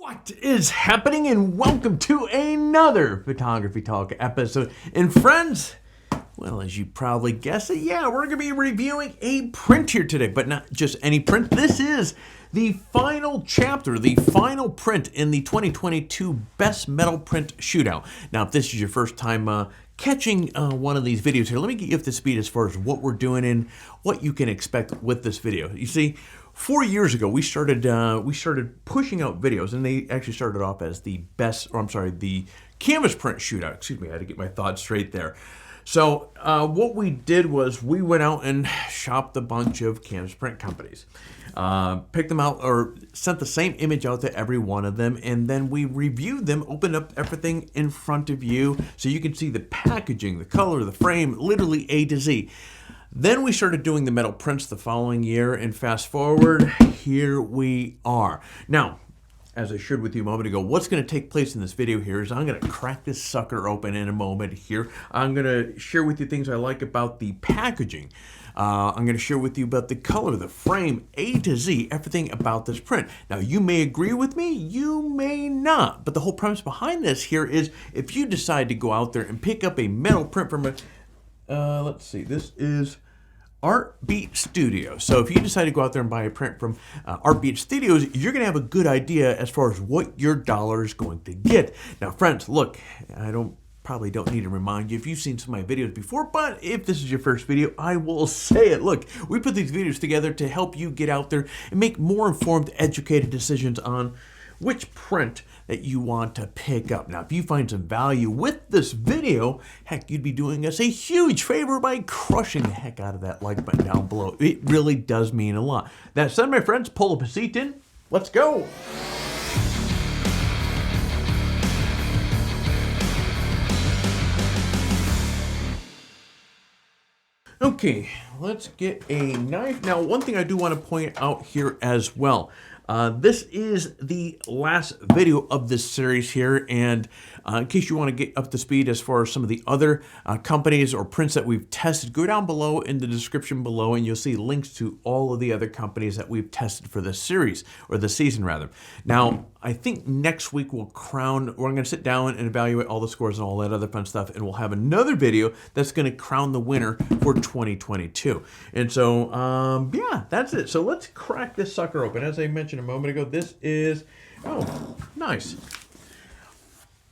What is happening, and welcome to another Photography Talk episode. And friends, well, as you probably guessed it, yeah, we're going to be reviewing a print here today, but not just any print. This is the final chapter, the final print in the 2022 Best Metal Print Shootout. Now, if this is your first time catching one of these videos here, let me get you up to speed as far as what we're doing and what you can expect with this video. You see, 4 years ago, we started pushing out videos, and they actually started off as the the canvas print shootout. Excuse me, I had to get my thoughts straight there. So what we did was we went out and shopped a bunch of canvas print companies, picked them out or sent the same image out to every one of them, and then we reviewed them, opened up everything in front of you so you can see the packaging, the color, the frame, literally A to Z. Then we started doing the metal prints the following year, and fast forward, here we are. Now, as I shared with you a moment ago, what's going to take place in this video here is I'm going to crack this sucker open in a moment here. I'm going to share with you things I like about the packaging. I'm going to share with you about the color, the frame, A to Z, everything about this print. Now, you may agree with me, you may not, but the whole premise behind this here is if you decide to go out there and pick up a metal print from a, let's see, this is Artbeat Studios. So if you decide to go out there and buy a print from Artbeat Studios, you're going to have a good idea as far as what your dollar is going to get. Now, friends, look, I probably don't need to remind you if you've seen some of my videos before, but if this is your first video, I will say it. Look, we put these videos together to help you get out there and make more informed, educated decisions on which print that you want to pick up. Now, if you find some value with this video, heck, you'd be doing us a huge favor by crushing the heck out of that like button down below. It really does mean a lot. That said, my friends, pull up a seat in. Let's go. Okay, let's get a knife. Now, one thing I do want to point out here as well. This is the last video of this series here, and in case you want to get up to speed as far as some of the other companies or prints that we've tested, go down below in the description below and you'll see links to all of the other companies that we've tested for this series, or the season rather. Now, I think next week we're going to sit down and evaluate all the scores and all that other fun stuff, and we'll have another video that's going to crown the winner for 2022. And so, yeah, that's it. So let's crack this sucker open. As I mentioned a moment ago, this is, oh, nice.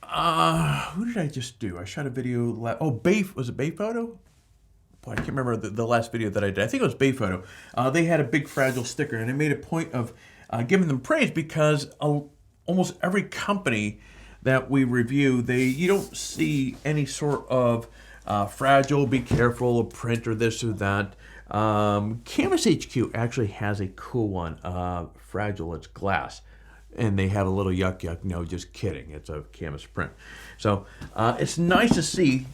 Who did I just do? I shot a video, was it Bay Photo? Boy, I can't remember the last video that I did. I think it was Bay Photo. They had a big fragile sticker, and I made a point of giving them praise because almost every company that we review, you don't see any sort of fragile, be careful, a print or this or that. Canvas HQ actually has a cool one, fragile, it's glass. And they have a little yuck yuck, no, just kidding, it's a canvas print. So it's nice to see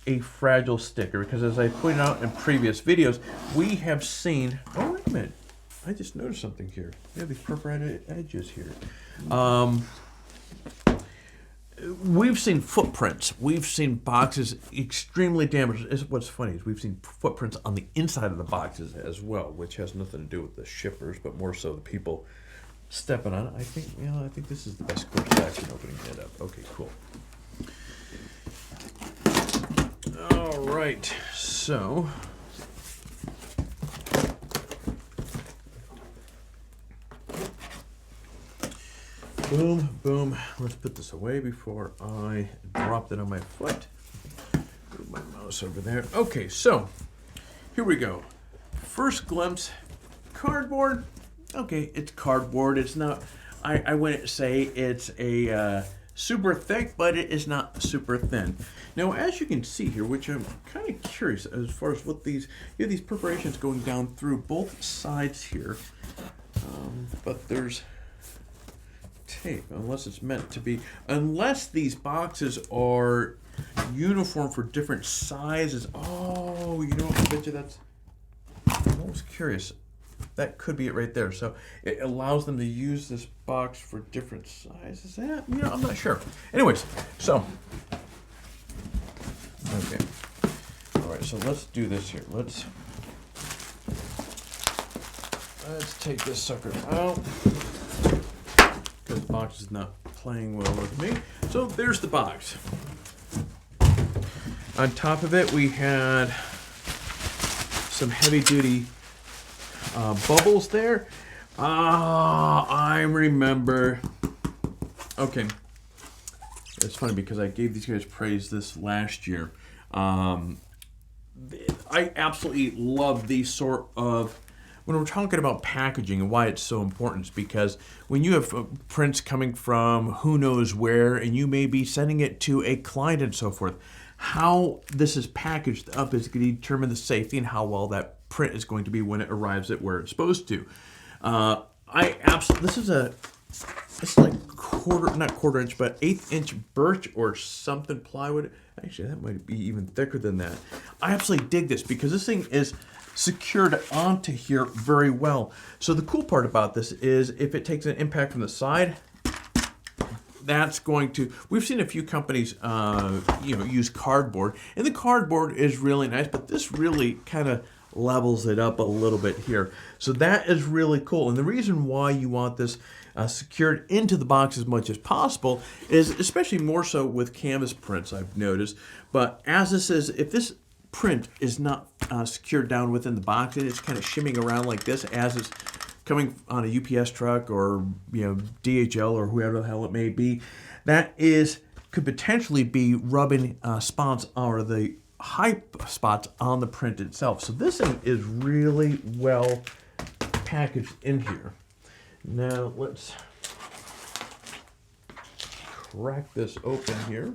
a fragile sticker because as I pointed out in previous videos, we have seen, oh wait a minute, I just noticed something here. We have these perforated edges here. We've seen footprints. We've seen boxes extremely damaged. What's funny is we've seen footprints on the inside of the boxes as well, which has nothing to do with the shippers, but more so the people stepping on it. I think this is the best course of action opening it up. Okay, cool. All right, so boom, boom. Let's put this away before I dropped it on my foot. Move my mouse over there. Okay, so here we go. First glimpse, cardboard. Okay, it's cardboard. It's not, I wouldn't say it's a super thick, but it is not super thin. Now, as you can see here, which I'm kind of curious as far as what you have these perforations going down through both sides here, but there's tape, unless it's meant to be, unless these boxes are uniform for different sizes. Oh, you know what, I bet you I'm almost curious. That could be it right there. So it allows them to use this box for different sizes. I'm not sure. Anyways, so, okay. All right, so let's do this here. Let's take this sucker out. Because box is not playing well with me. So there's the box. On top of it, we had some heavy-duty bubbles there. I remember. Okay. It's funny because I gave these guys praise this last year. I absolutely love these sort of, when we're talking about packaging and why it's so important, is because when you have prints coming from who knows where, and you may be sending it to a client and so forth, how this is packaged up is going to determine the safety and how well that print is going to be when it arrives at where it's supposed to. This is like not quarter inch, but 1/8 inch birch or something plywood. Actually, that might be even thicker than that. I absolutely dig this because this thing is secured onto here very well. So the cool part about this is if it takes an impact from the side, that's going to, we've seen a few companies use cardboard, and the cardboard is really nice, but this really kind of levels it up a little bit here. So that is really cool. And the reason why you want this secured into the box as much as possible is, especially more so with canvas prints, I've noticed. But as this is, if this print is not secured down within the box and it's kind of shimming around like this as it's coming on a UPS truck or DHL or whoever the hell it may be, that could potentially be rubbing spots or the high spots on the print itself. So this thing is really well packaged in here. Now let's crack this open here.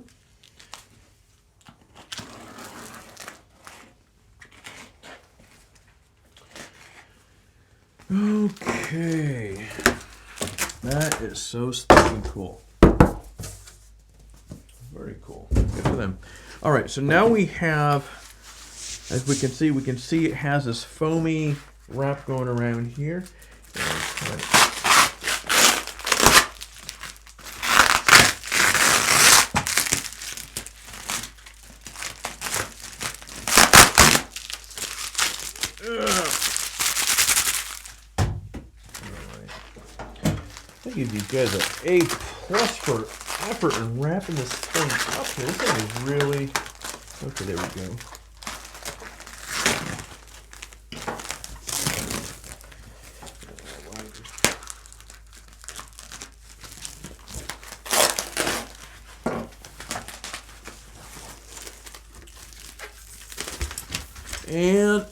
Okay, that is so stinking cool. Very cool. Good for them. All right, so now we have, as we can see it has this foamy wrap going around here. I give you guys an A+ for effort in wrapping this thing up here. This thing is really, okay, there we go. And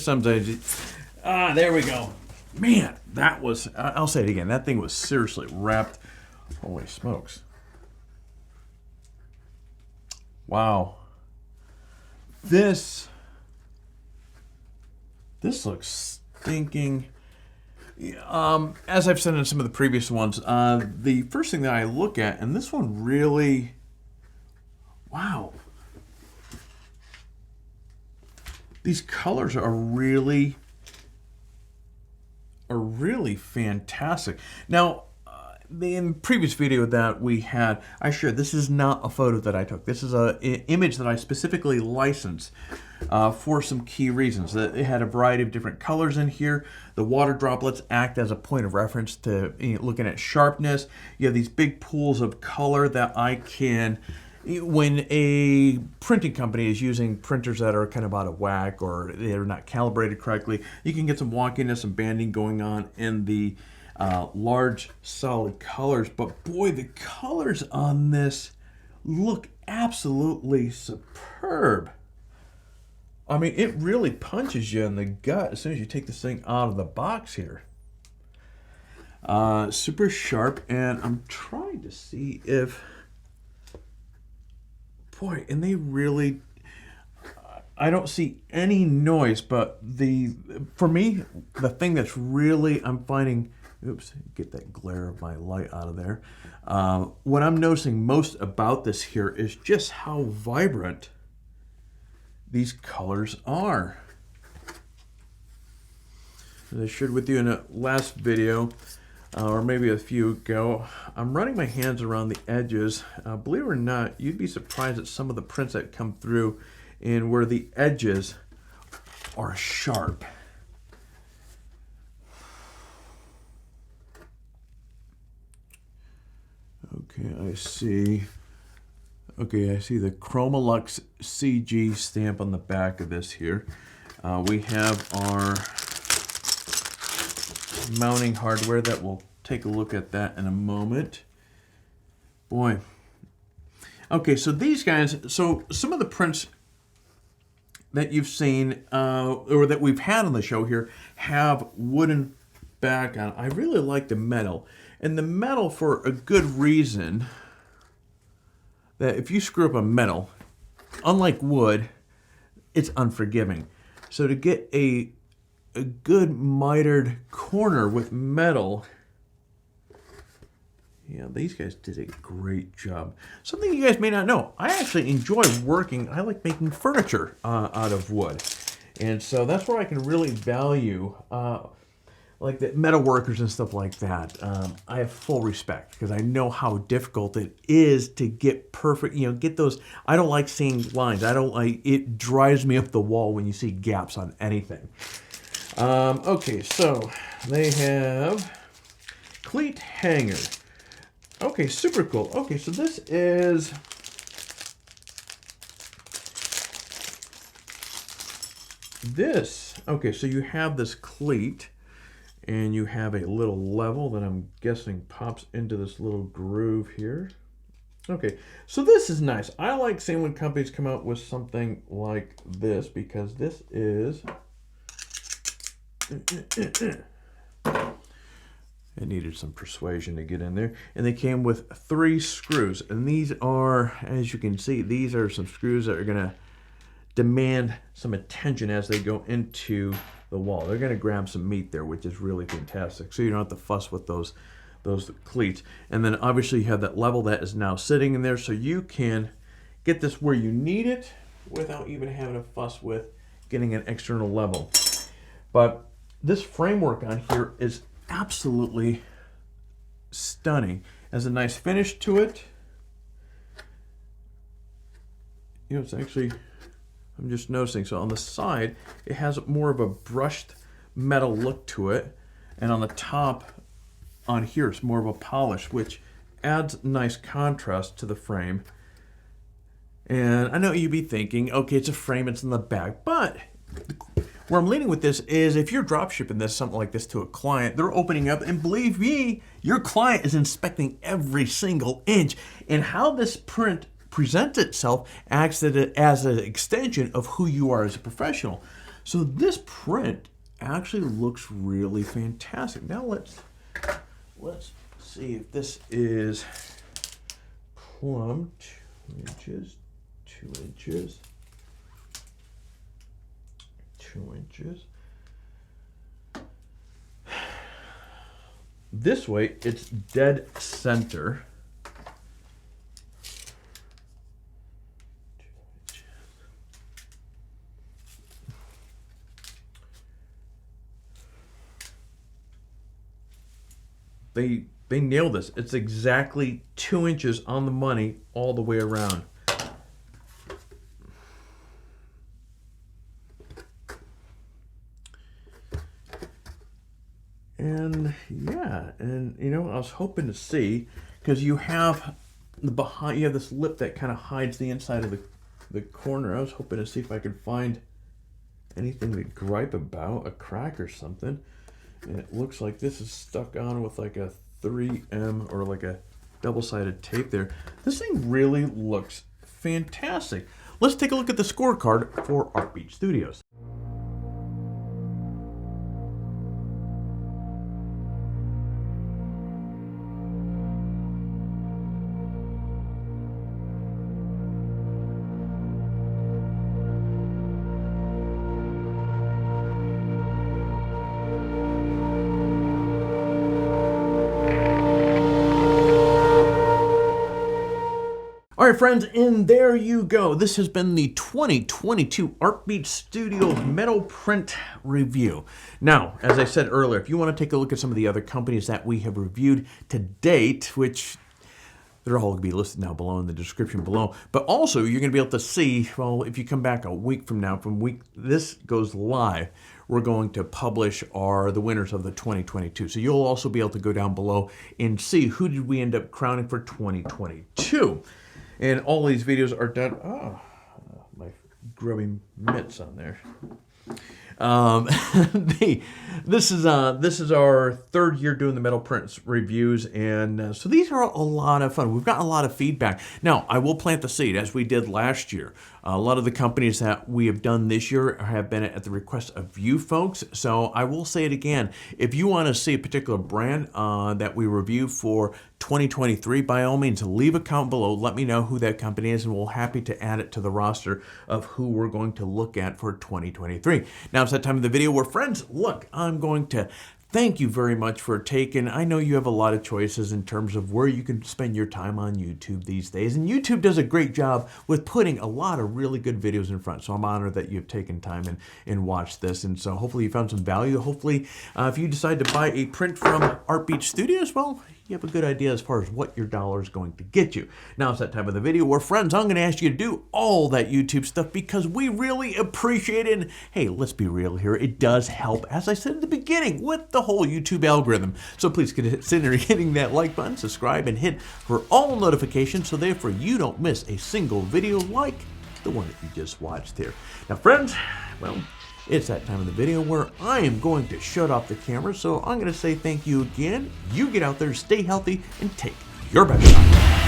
sometimes there we go. Man, that was, I'll say it again, that thing was seriously wrapped. Holy smokes. Wow. This looks stinking. As I've said in some of the previous ones, the first thing that I look at, and this one really, wow. These colors are really fantastic. Now, in the previous video that we had, I shared this is not a photo that I took. This is an image that I specifically licensed for some key reasons. It had a variety of different colors in here. The water droplets act as a point of reference to looking at sharpness. You have these big pools of color that I can, when a printing company is using printers that are kind of out of whack or they're not calibrated correctly, you can get some wonkiness and banding going on in the large solid colors. But boy, the colors on this look absolutely superb. I mean, it really punches you in the gut as soon as you take this thing out of the box here. Super sharp, and I'm trying to see if, boy, and they really, I don't see any noise, but for me, the thing that's really, I'm finding, oops, get that glare of my light out of there. What I'm noticing most about this here is just how vibrant these colors are. As I shared with you in a last video, or maybe a few ago, I'm running my hands around the edges. Believe it or not, you'd be surprised at some of the prints that come through and where the edges are sharp. Okay, I see. Okay, I see the Chromolux CG stamp on the back of this here. We have our mounting hardware that we'll take a look at that in a moment. Boy. Okay, so these guys, so some of the prints that you've seen or that we've had on the show here have wooden back on. I really like the metal. And the metal for a good reason, that if you screw up a metal, unlike wood, it's unforgiving. So to get a good mitered corner with metal, yeah, these guys did a great job. Something you guys may not know, I actually enjoy working, I like making furniture out of wood. And so that's where I can really value like the metal workers and stuff like that. I have full respect because I know how difficult it is to get perfect, get those. I don't like seeing lines. I don't like, it drives me up the wall when you see gaps on anything. Okay, so they have cleat hanger. Okay, super cool. Okay, so this is this. Okay, so you have this cleat. And you have a little level that I'm guessing pops into this little groove here. Okay, so this is nice. I like seeing when companies come out with something like this because this is... It needed some persuasion to get in there. And they came with 3 screws. And these are, as you can see, these are some screws that are going to demand some attention as they go into the wall. They're going to grab some meat there, which is really fantastic. So you don't have to fuss with those cleats. And then obviously you have that level that is now sitting in there, so you can get this where you need it without even having to fuss with getting an external level. But this framework on here is absolutely stunning. Has a nice finish to it. It's actually, I'm just noticing, so on the side, it has more of a brushed metal look to it. And on the top, on here, it's more of a polish, which adds nice contrast to the frame. And I know you'd be thinking, okay, it's a frame, it's in the back. But where I'm leading with this is if you're drop shipping this, something like this to a client, they're opening up, and believe me, your client is inspecting every single inch. And how this print presents itself acts as an extension of who you are as a professional. So this print actually looks really fantastic. Now let's see if this is plumb. 2 inches, 2 inches, 2 inches. This way it's dead center. They nailed this. It's exactly 2 inches on the money all the way around. And yeah, and I was hoping to see, because you have you have this lip that kind of hides the inside of the corner. I was hoping to see if I could find anything to gripe about, a crack or something. And it looks like this is stuck on with like a 3M or like a double-sided tape there. This thing really looks fantastic. Let's take a look at the scorecard for Artbeat Studios. All right, friends, and there you go. This has been the 2022 Artbeat Studios metal print review. Now, as I said earlier, if you want to take a look at some of the other companies that we have reviewed to date, which They're all going to be listed now below in the description below. But also, you're going to be able to see, well, if you come back a week from now, this goes live, we're going to publish the winners of the 2022. So you'll also be able to go down below and see who did we end up crowning for 2022. And all these videos are done. Oh, my grubby mitts on there. This is our third year doing the metal prints reviews, and so these are a lot of fun. We've got a lot of feedback. Now, I will plant the seed, as we did last year. A lot of the companies that we have done this year have been at the request of you folks, so I will say it again. If you want to see a particular brand that we review for 2023, by all means, leave a comment below. Let me know who that company is, and we'll happy to add it to the roster of who we're going to look at for 2023. Now it's that time of the video where, friends, look, I'm going to thank you very much for taking. I know you have a lot of choices in terms of where you can spend your time on YouTube these days, and YouTube does a great job with putting a lot of really good videos in front. So I'm honored that you've taken time and watched this, and so hopefully you found some value. Hopefully, if you decide to buy a print from Artbeat Studios, well, you have a good idea as far as what your dollar is going to get you. Now it's that time of the video where, friends, I'm going to ask you to do all that YouTube stuff because we really appreciate it. And hey, let's be real here. It does help, as I said at the beginning, with the whole YouTube algorithm. So please consider hitting that like button, subscribe, and hit for all notifications so therefore you don't miss a single video like the one that you just watched here. Now, friends, well, it's that time of the video where I am going to shut off the camera, so I'm going to say thank you again. You get out there, stay healthy, and take your best shot.